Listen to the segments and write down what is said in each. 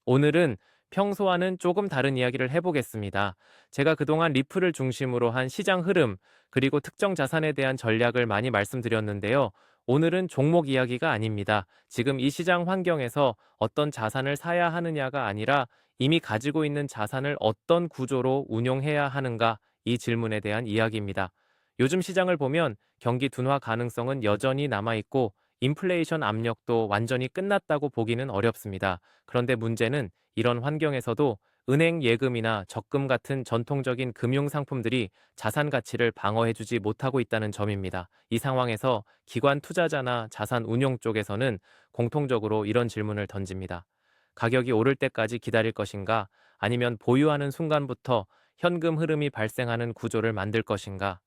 오늘은 평소와는 조금 다른 이야기를 해보겠습니다. 제가 그동안 리플을 중심으로 한 시장 흐름, 그리고 특정 자산에 대한 전략을 많이 말씀드렸는데요. 오늘은 종목 이야기가 아닙니다. 지금 이 시장 환경에서 어떤 자산을 사야 하느냐가 아니라 이미 가지고 있는 자산을 어떤 구조로 운용해야 하는가, 이 질문에 대한 이야기입니다. 요즘 시장을 보면 경기 둔화 가능성은 여전히 남아있고 인플레이션 압력도 완전히 끝났다고 보기는 어렵습니다. 그런데 문제는 이런 환경에서도 은행 예금이나 적금 같은 전통적인 금융 상품들이 자산 가치를 방어해주지 못하고 있다는 점입니다. 이 상황에서 기관 투자자나 자산 운용 쪽에서는 공통적으로 이런 질문을 던집니다. 가격이 오를 때까지 기다릴 것인가? 아니면 보유하는 순간부터 현금 흐름이 발생하는 구조를 만들 것인가?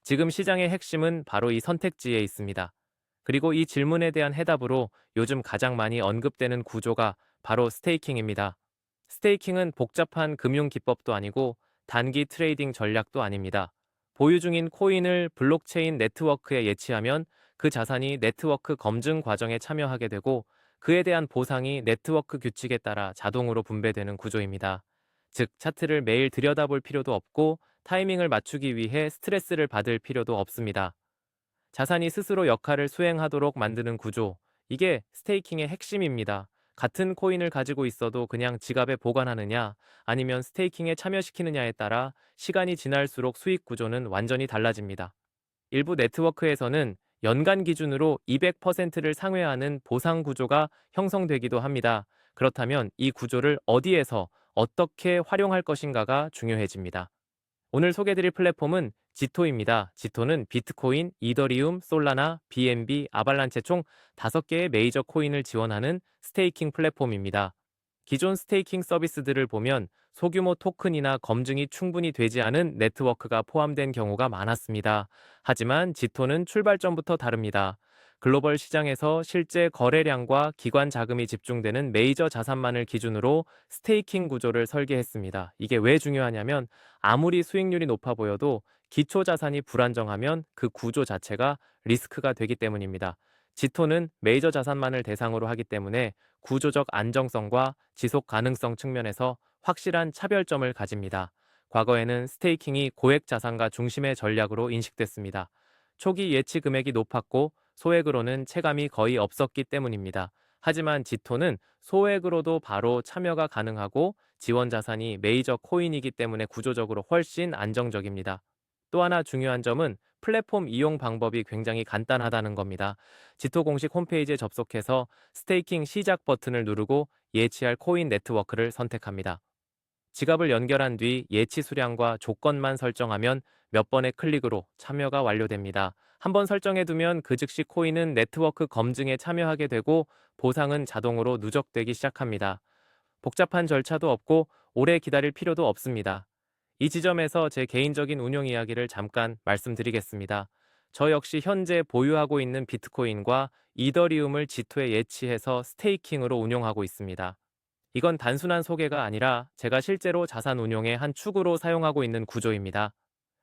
지금 시장의 핵심은 바로 이 선택지에 있습니다. 그리고 이 질문에 대한 해답으로 요즘 가장 많이 언급되는 구조가 바로 스테이킹입니다. 스테이킹은 복잡한 금융 기법도 아니고 단기 트레이딩 전략도 아닙니다. 보유 중인 코인을 블록체인 네트워크에 예치하면 그 자산이 네트워크 검증 과정에 참여하게 되고 그에 대한 보상이 네트워크 규칙에 따라 자동으로 분배되는 구조입니다. 즉, 차트를 매일 들여다볼 필요도 없고 타이밍을 맞추기 위해 스트레스를 받을 필요도 없습니다. 자산이 스스로 역할을 수행하도록 만드는 구조. 이게 스테이킹의 핵심입니다. 같은 코인을 가지고 있어도 그냥 지갑에 보관하느냐, 아니면 스테이킹에 참여시키느냐에 따라 시간이 지날수록 수익 구조는 완전히 달라집니다. 일부 네트워크에서는 연간 기준으로 200%를 상회하는 보상 구조가 형성되기도 합니다. 그렇다면 이 구조를 어디에서 어떻게 활용할 것인가가 중요해집니다. 오늘 소개해드릴 플랫폼은 지토입니다. 지토는 비트코인, 이더리움, 솔라나, BNB, 아발란체 총 5개의 메이저 코인을 지원하는 스테이킹 플랫폼입니다. 기존 스테이킹 서비스들을 보면 소규모 토큰이나 검증이 충분히 되지 않은 네트워크가 포함된 경우가 많았습니다. 하지만 지토는 출발점부터 다릅니다. 글로벌 시장에서 실제 거래량과 기관 자금이 집중되는 메이저 자산만을 기준으로 스테이킹 구조를 설계했습니다. 이게 왜 중요하냐면 아무리 수익률이 높아 보여도 기초 자산이 불안정하면 그 구조 자체가 리스크가 되기 때문입니다. 지토는 메이저 자산만을 대상으로 하기 때문에 구조적 안정성과 지속 가능성 측면에서 확실한 차별점을 가집니다. 과거에는 스테이킹이 고액 자산가 중심의 전략으로 인식됐습니다. 초기 예치 금액이 높았고 소액으로는 체감이 거의 없었기 때문입니다. 하지만 지토는 소액으로도 바로 참여가 가능하고 지원 자산이 메이저 코인이기 때문에 구조적으로 훨씬 안정적입니다. 또 하나 중요한 점은 플랫폼 이용 방법이 굉장히 간단하다는 겁니다. 지토 공식 홈페이지에 접속해서 스테이킹 시작 버튼을 누르고 예치할 코인 네트워크를 선택합니다. 지갑을 연결한 뒤 예치 수량과 조건만 설정하면 몇 번의 클릭으로 참여가 완료됩니다. 한번 설정해두면 그 즉시 코인은 네트워크 검증에 참여하게 되고 보상은 자동으로 누적되기 시작합니다. 복잡한 절차도 없고 오래 기다릴 필요도 없습니다. 이 지점에서 제 개인적인 운용 이야기를 잠깐 말씀드리겠습니다. 저 역시 현재 보유하고 있는 비트코인과 이더리움을 지토에 예치해서 스테이킹으로 운용하고 있습니다. 이건 단순한 소개가 아니라 제가 실제로 자산 운용의 한 축으로 사용하고 있는 구조입니다.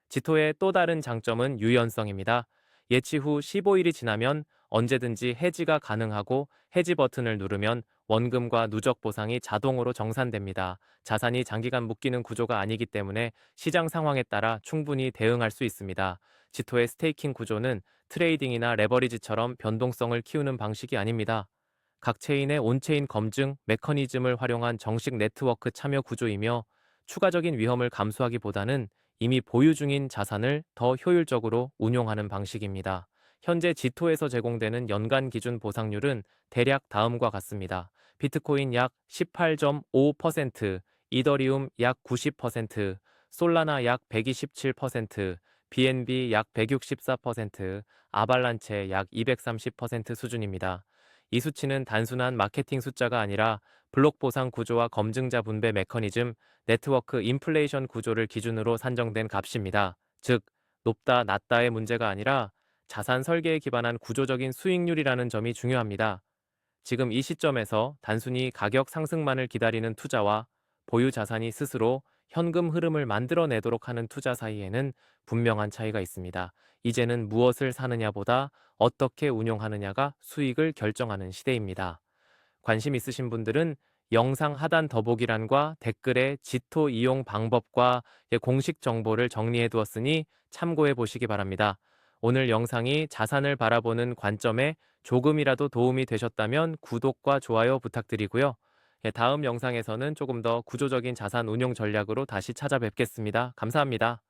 지토의 또 다른 장점은 유연성입니다. 예치 후 15일이 지나면 언제든지 해지가 가능하고 해지 버튼을 누르면 원금과 누적 보상이 자동으로 정산됩니다. 자산이 장기간 묶이는 구조가 아니기 때문에 시장 상황에 따라 충분히 대응할 수 있습니다. 지토의 스테이킹 구조는 트레이딩이나 레버리지처럼 변동성을 키우는 방식이 아닙니다. 각 체인의 온체인 검증 메커니즘을 활용한 정식 네트워크 참여 구조이며 추가적인 위험을 감수하기보다는 이미 보유 중인 자산을 더 효율적으로 운용하는 방식입니다. 현재 지토에서 제공되는 연간 기준 보상률은 대략 다음과 같습니다. 비트코인 약 18.5%, 이더리움 약 90%, 솔라나 약 127%, BNB 약 164%, 아발란체 약 230% 수준입니다. 이 수치는 단순한 마케팅 숫자가 아니라 블록 보상 구조와 검증자 분배 메커니즘, 네트워크 인플레이션 구조를 기준으로 산정된 값입니다. 즉, 높다, 낮다의 문제가 아니라 자산 설계에 기반한 구조적인 수익률이라는 점이 중요합니다. 지금 이 시점에서 단순히 가격 상승만을 기다리는 투자와 보유 자산이 스스로 현금 흐름을 만들어내도록 하는 투자 사이에는 분명한 차이가 있습니다. 이제는 무엇을 사느냐보다 어떻게 운용하느냐가 수익을 결정하는 시대입니다. 관심 있으신 분들은 영상 하단 더보기란과 댓글에 지토 이용 방법과 공식 정보를 정리해 두었으니 참고해 보시기 바랍니다. 오늘 영상이 자산을 바라보는 관점에 조금이라도 도움이 되셨다면 구독과 좋아요 부탁드리고요. 다음 영상에서는 조금 더 구조적인 자산 운용 전략으로 다시 찾아뵙겠습니다. 감사합니다.